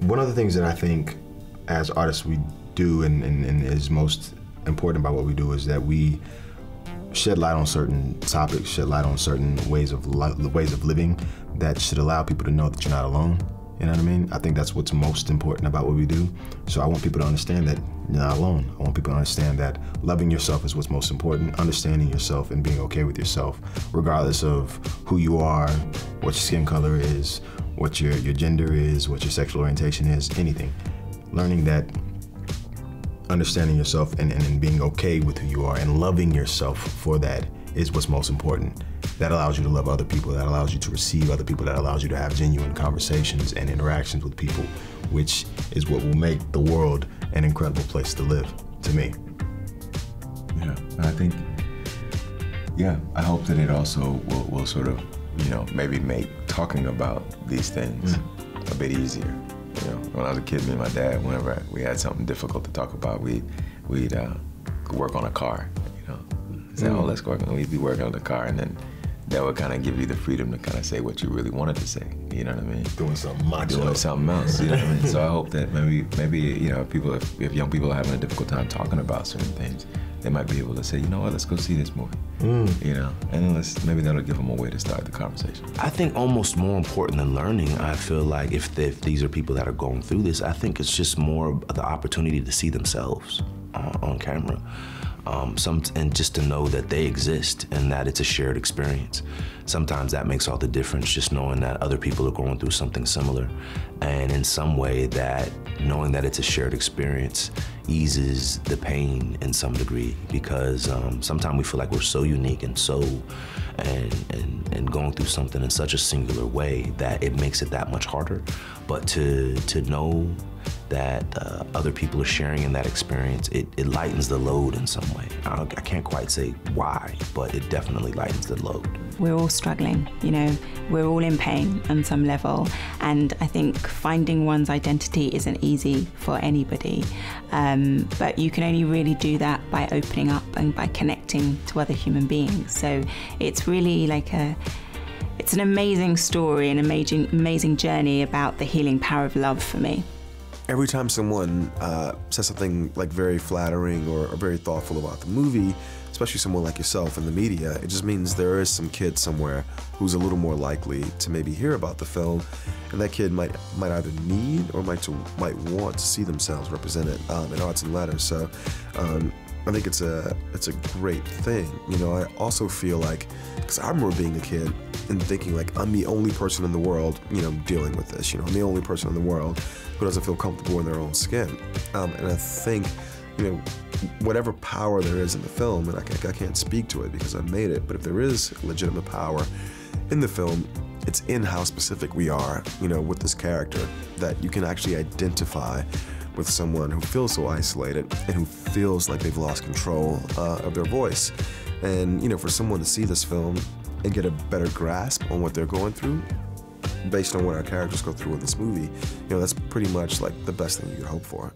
One of the things that I think as artists we do and is most important about what we do is that we shed light on certain topics, shed light on certain ways of living that should allow people to know that you're not alone. You know what I mean? I think that's what's most important about what we do. So I want people to understand that you're not alone. I want people to understand that loving yourself is what's most important, understanding yourself and being okay with yourself, regardless of who you are, what your skin color is, what your gender is, what your sexual orientation is, anything. Learning that understanding yourself and being okay with who you are and loving yourself for that is what's most important. That allows you to love other people, that allows you to receive other people, that allows you to have genuine conversations and interactions with people, which is what will make the world an incredible place to live, to me. Yeah, I think, yeah, I hope that it also will sort of, you know, maybe make talking about these things a bit easier. You know, when I was a kid, me and my dad, whenever we had something difficult to talk about, we'd work on a car, you know. Say, oh, let's work on, we'd be working on the car, and then that would kind of give you the freedom to kind of say what you really wanted to say, you know what I mean? Doing something macho. Doing something else, you know what I mean? So I hope that maybe you know, if young people are having a difficult time talking about certain things, they might be able to say, you know what, let's go see this movie, you know? And then maybe that'll give them a way to start the conversation. I think almost more important than learning, I feel like if these are people that are going through this, I think it's just more the opportunity to see themselves on camera. And just to know that they exist and that it's a shared experience. Sometimes that makes all the difference, just knowing that other people are going through something similar. And in some way that knowing that it's a shared experience eases the pain in some degree, because sometimes we feel like we're so unique and and going through something in such a singular way that it makes it that much harder. But to know that other people are sharing in that experience, it lightens the load in some way. I can't quite say why, but it definitely lightens the load. We're all struggling, you know, we're all in pain on some level, and I think finding one's identity isn't easy for anybody, but you can only really do that by opening up and by connecting to other human beings. So it's really like it's an amazing story, an amazing journey about the healing power of love for me. Every time someone says something like very flattering or very thoughtful about the movie, especially someone like yourself in the media, it just means there is some kid somewhere who's a little more likely to maybe hear about the film, and that kid might either need or might want to see themselves represented in arts and letters. So I think it's a great thing. You know, I also feel like, because I remember being a kid and thinking like, I'm the only person in the world, you know, dealing with this. You know, I'm the only person in the world who doesn't feel comfortable in their own skin. And I think, you know, whatever power there is in the film, and I can't speak to it because I made it, but if there is legitimate power in the film, it's in how specific we are, you know, with this character, that you can actually identify with someone who feels so isolated and who feels like they've lost control of their voice. And, you know, for someone to see this film and get a better grasp on what they're going through, based on what our characters go through in this movie, you know, that's pretty much like the best thing you could hope for.